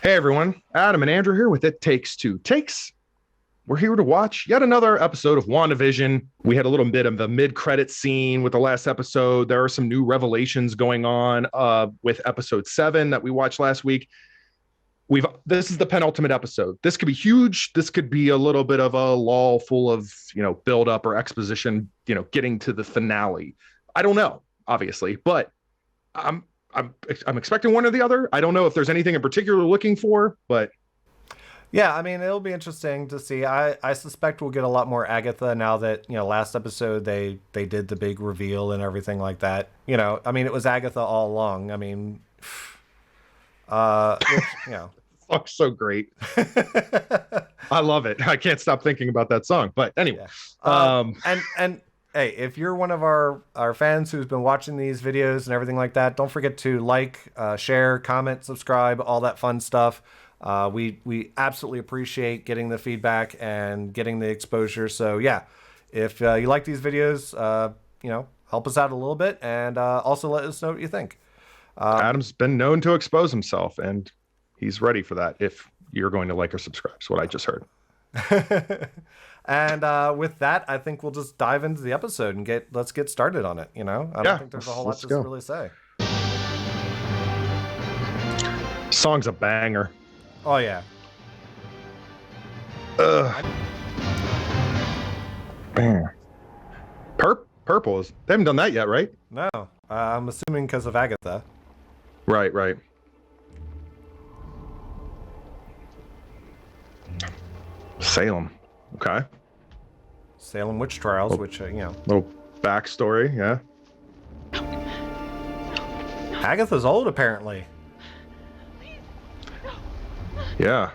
Hey everyone, Adam and Andrew here with It Takes Two Takes. We're here to watch yet another episode of WandaVision. We had a little bit of a mid-credit scene with the last episode. There are some new revelations going on with episode 7 that we watched last week. This is the penultimate episode. This could be huge. This could be a little bit of a lull full of, build up or exposition, getting to the finale. I don't know, obviously, but I'm expecting one or the other. I don't know if there's anything in particular we're looking for, but yeah, I mean, it'll be interesting to see. I suspect we'll get a lot more Agatha now that, last episode they did the big reveal and everything like that. I mean, it was Agatha all along. I mean, song's so great. I love it. I can't stop thinking about that song. But anyway, and hey, if you're one of our fans who's been watching these videos and everything like that, don't forget to like, share, comment, subscribe, all that fun stuff. We absolutely appreciate getting the feedback and getting the exposure. So yeah, if you like these videos, help us out a little bit, and also let us know what you think. Adam's been known to expose himself, and he's ready for that. If you're going to like or subscribe, is what I just heard. And with that, I think we'll just dive into the episode and let's get started on it. I don't think there's a whole lot to really say. Song's a banger. Oh yeah. Bang. Purple is. They haven't done that yet, right? No. I'm assuming because of Agatha. Right. Salem. Okay. Salem witch trials, which Little backstory, yeah. Agatha's old, apparently. Yeah.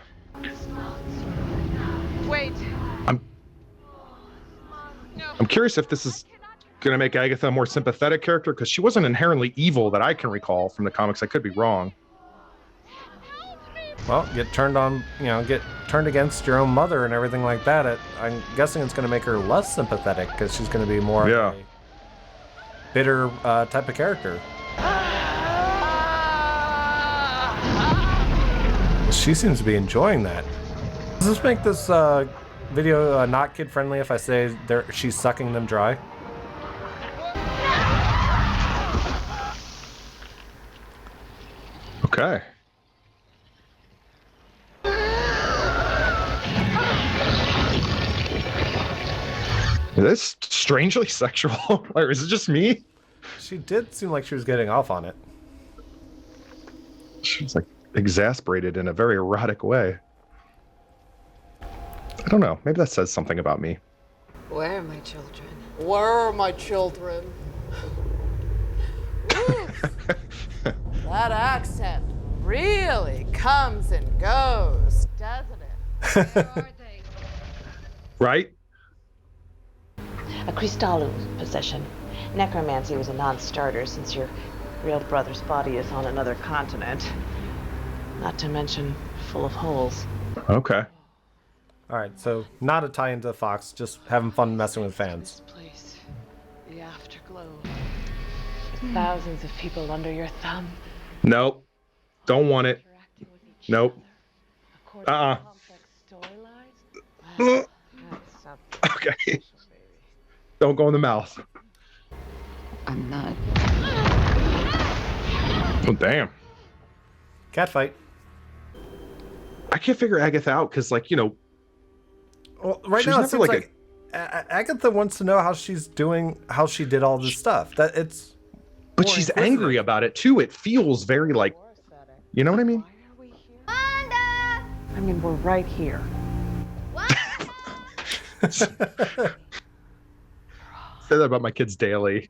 Wait. I'm curious if this is going to make Agatha a more sympathetic character, because she wasn't inherently evil that I can recall from the comics. I could be wrong. Well, get turned against your own mother and everything like that. I'm guessing it's going to make her less sympathetic, because she's going to be more of a bitter type of character. She seems to be enjoying that. Does this make this video not kid-friendly if I say she's sucking them dry? Okay. Is this strangely sexual? Or is it just me? She did seem like she was getting off on it. She was like exasperated in a very erotic way. I don't know. Maybe that says something about me. Where are my children? Where are my children? That accent really comes and goes, doesn't it? Where are they? Right? A Cristallo possession. Necromancy was a non-starter since your real brother's body is on another continent. Not to mention full of holes. Okay. All right, so not a tie into Fox, just having fun messing with fans. This place, the afterglow. With thousands of people under your thumb. Nope. Don't want it. Interacting with each Nope. other, according to complex storylines. That's something Okay. special, baby. Don't go in the mouth. I'm not. Oh, damn. Cat fight. I can't figure Agatha out because, Well, right she's now it never seems like like Agatha wants to know how she's doing, how she did all this stuff. but she's angry about it too. It feels very you know what I mean? I mean, we're right here. Say that about my kids daily.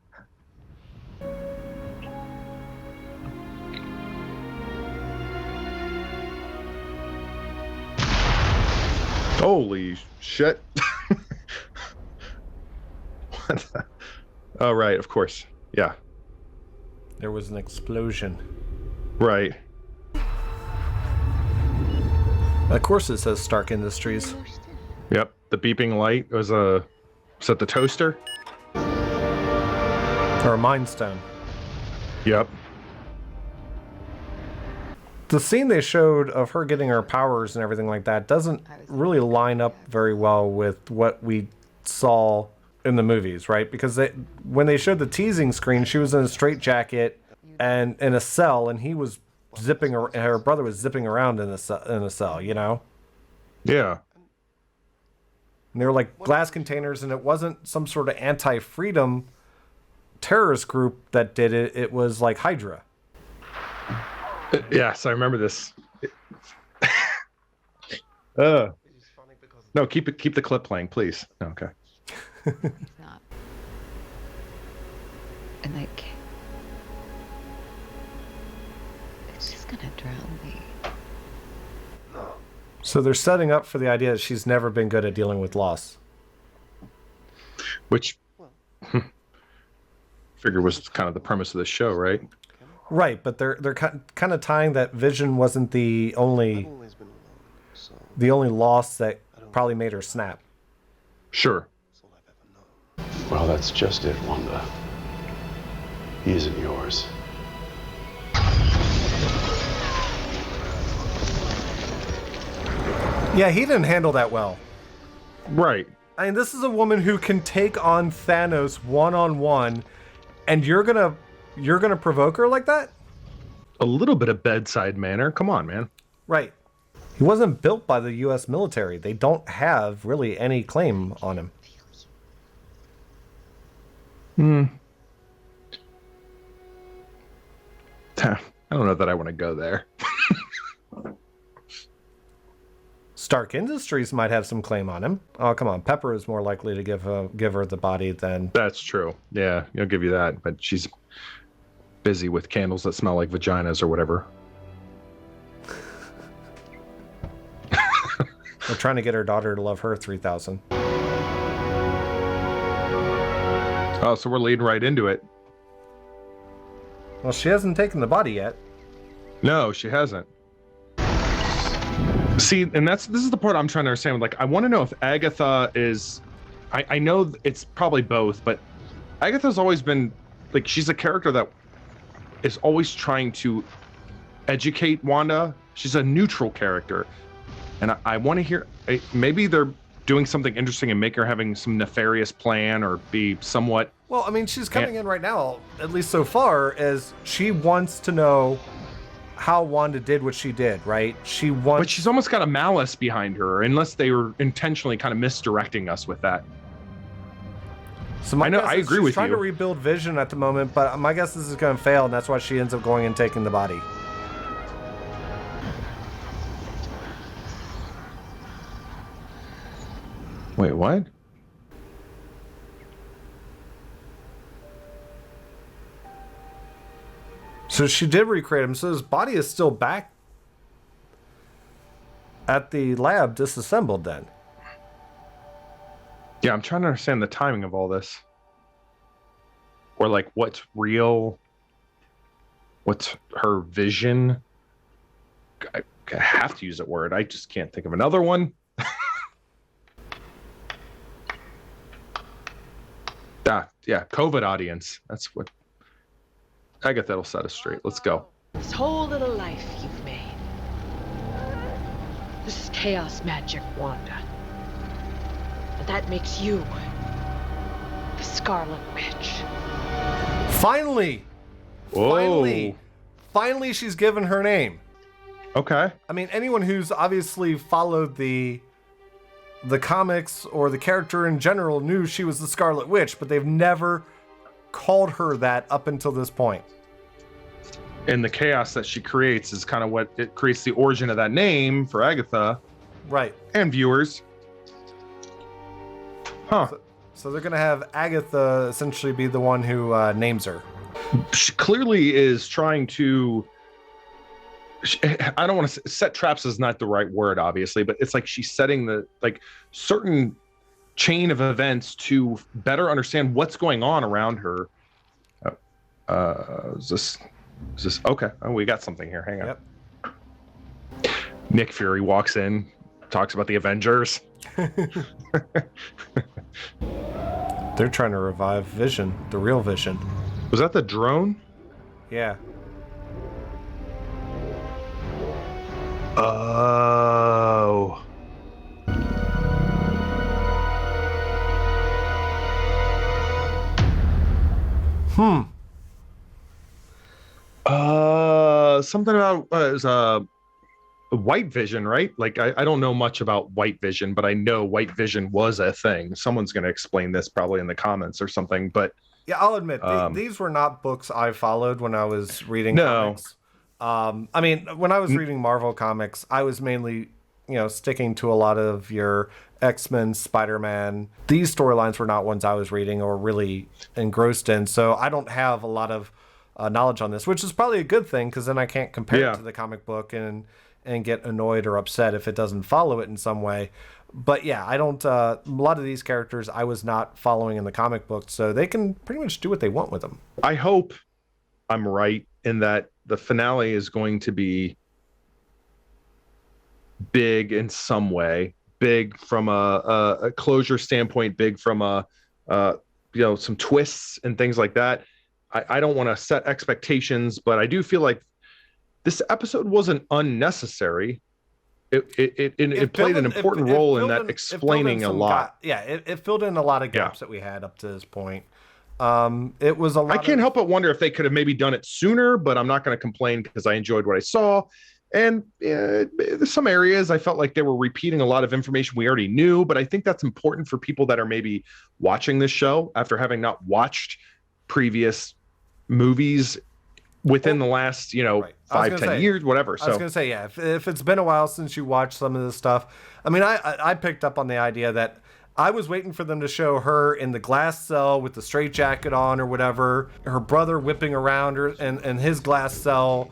Holy shit. What the? Oh, right, of course. Yeah. There was an explosion. Right. Of course it says Stark Industries. Yep. The beeping light was that the toaster? Or a Mind Stone. Yep. The scene they showed of her getting her powers and everything like that doesn't really line up very well with what we saw in the movies, right? Because when they showed the teasing screen, she was in a straitjacket and in a cell, and he was her brother was zipping around in a cell, you know? Yeah. And they were like glass containers, and it wasn't some sort of anti-freedom terrorist group that did it. It was like Hydra. Yes, I remember this. No, keep the clip playing, please. Okay. It's not. And like, it's just gonna drown me. So they're setting up for the idea that she's never been good at dealing with loss. Which figure was kind of the premise of the show, right? Right, but they're kind of tying that Vision wasn't the only loss that probably made her snap. Sure. Well, that's just it, Wanda. He isn't yours. Yeah, he didn't handle that well. Right. I mean, this is a woman who can take on Thanos one-on-one, and you're gonna provoke her like that? A little bit of bedside manner. Come on, man. Right. He wasn't built by the U.S. military. They don't have really any claim on him. I don't know that I want to go there. Stark Industries might have some claim on him. Oh, come on. Pepper is more likely to give her the body than... That's true. Yeah, I'll give you that. But she's busy with candles that smell like vaginas or whatever. We're trying to get her daughter to love her 3,000. Oh, so we're leading right into it. Well, she hasn't taken the body yet. No, she hasn't. See, and this is the part I'm trying to understand. Like, I want to know if Agatha is... I know it's probably both, but Agatha's always been... Like, she's a character that is always trying to educate Wanda. She's a neutral character. And I want to hear... Maybe they're doing something interesting and make her having some nefarious plan or be somewhat... Well, I mean, she's coming in right now, at least so far, as she wants to know how Wanda did what she did, right? But she's almost got a malice behind her, unless they were intentionally kind of misdirecting us with that. So I agree with you. She's trying to rebuild Vision at the moment, but my guess is this is going to fail, and that's why she ends up going and taking the body. Wait, what? So she did recreate him, so his body is still back at the lab disassembled then. Yeah, I'm trying to understand the timing of all this. Or like, what's real? What's her vision? I have to use that word. I just can't think of another one. Yeah, COVID audience. That's what... Agatha will set us straight. Let's go. This whole little life you've made. This is chaos magic, Wanda. And that makes you the Scarlet Witch. Finally! Whoa. Finally she's given her name. Okay. I mean, anyone who's obviously followed the comics or the character in general knew she was the Scarlet Witch, but they've never called her that up until this point. And the chaos that she creates is kind of what it creates the origin of that name for Agatha. Right. And viewers. Huh. So they're going to have Agatha essentially be the one who names her. She clearly is trying to... I don't want to... Set traps is not the right word, obviously, but it's like she's setting the... like certain chain of events to better understand what's going on around her. Is this okay? Oh, we got something here. Hang on. Yep. Nick Fury walks in, talks about the Avengers. They're trying to revive Vision, the real Vision. Was that the drone? Yeah. Oh. Something about it was White Vision, right? Like I don't know much about White Vision, but I know White Vision was a thing. Someone's going to explain this probably in the comments or something. But Yeah, I'll admit these were not books I followed when I was reading No. comics. I mean, when I was reading Marvel comics, I was mainly, sticking to a lot of your X-Men, Spider-Man. These storylines were not ones I was reading or really engrossed in, so I don't have a lot of knowledge on this, which is probably a good thing because then I can't compare it to the comic book and get annoyed or upset if it doesn't follow it in some way. But yeah, I don't. A lot of these characters I was not following in the comic book, so they can pretty much do what they want with them. I hope I'm right in that the finale is going to be big in some way, big from a closure standpoint, big from some twists and things like that. I don't want to set expectations, but I do feel like this episode wasn't unnecessary. It played an important role in that explaining a lot. It filled in a lot of gaps that we had up to this point. It was a lot. I can't help but wonder if they could have maybe done it sooner, but I'm not going to complain because I enjoyed what I saw. And there's some areas I felt like they were repeating a lot of information we already knew, but I think that's important for people that are maybe watching this show after having not watched previous movies within the last, 5-10 years, whatever. So I was going to say, if it's been a while since you watched some of this stuff, I mean, I picked up on the idea that I was waiting for them to show her in the glass cell with the straitjacket on or whatever, her brother whipping around her and his glass cell,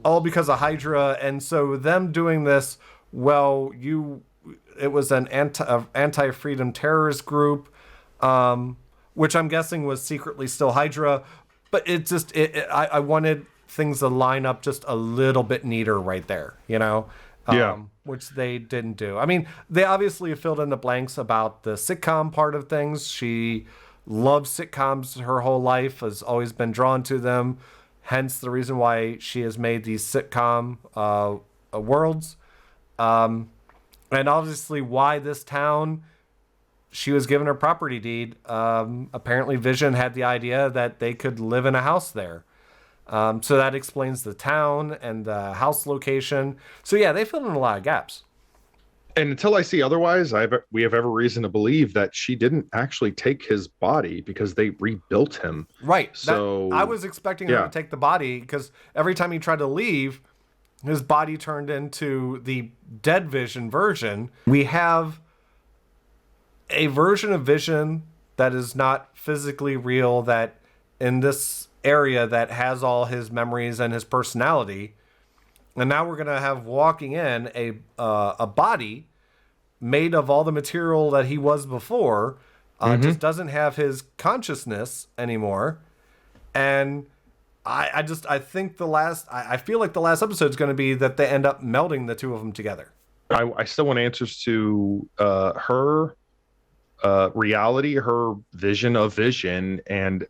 all because of Hydra. And so them doing this, it was an anti-freedom terrorist group, which I'm guessing was secretly still Hydra. But I wanted things to line up just a little bit neater right there, which they didn't do. I mean, they obviously filled in the blanks about the sitcom part of things. She loves sitcoms her whole life, has always been drawn to them, hence the reason why she has made these sitcom worlds. And obviously why this town. She was given her property deed. Apparently Vision had the idea that they could live in a house there. So that explains the town and the house location. So yeah, they filled in a lot of gaps. And until I see otherwise, we have every reason to believe that she didn't actually take his body because they rebuilt him. Right. So I was expecting her to take the body because every time he tried to leave, his body turned into the dead Vision version. We have a version of Vision that is not physically real, that in this area that has all his memories and his personality. And now we're going to have walking in a body made of all the material that he was before, just doesn't have his consciousness anymore. And I think I feel like the last episode is going to be that they end up melding the two of them together. I still want answers to her reality, her vision of Vision, and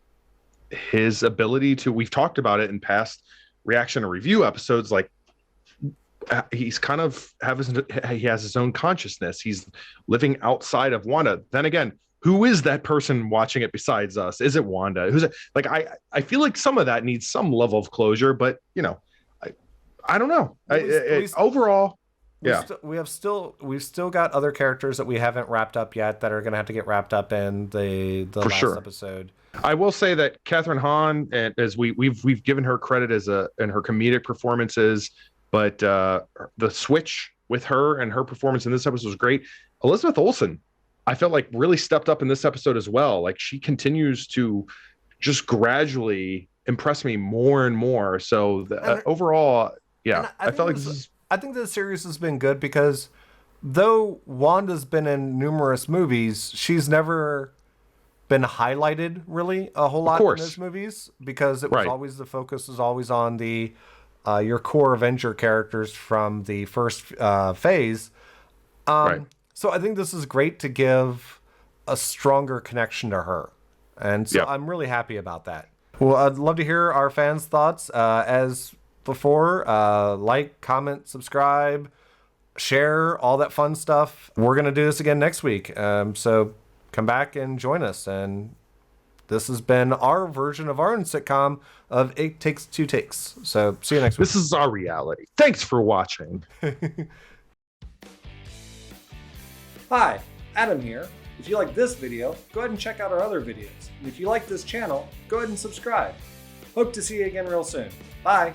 his ability to, we've talked about it in past reaction and review episodes, like he's kind of he has his own consciousness. He's living outside of Wanda. Then again, who is that person watching it besides us? Is it Wanda? Who's it? Like, I feel like some of that needs some level of closure, but I don't know. Overall, we've still got other characters that we haven't wrapped up yet that are going to have to get wrapped up in the last episode. I will say that Kathryn Hahn, and as we've given her credit in her comedic performances, but the switch with her and her performance in this episode was great. Elizabeth Olsen, I felt like really stepped up in this episode as well. Like, she continues to just gradually impress me more and more. So overall, I felt like I think the series has been good because though Wanda's been in numerous movies, she's never been highlighted really a whole lot in those movies because it was always, the focus was always on the your core Avenger characters from the first phase. So I think this is great to give a stronger connection to her. And so I'm really happy about that. Well, I'd love to hear our fans' thoughts. As before, like, comment, subscribe, share, all that fun stuff. We're going to do this again next week. So come back and join us. And this has been our version of our own sitcom of It Takes Two Takes. So see you next week. This is our reality. Thanks for watching. Hi, Adam here. If you like this video, go ahead and check out our other videos. And if you like this channel, go ahead and subscribe. Hope to see you again real soon. Bye.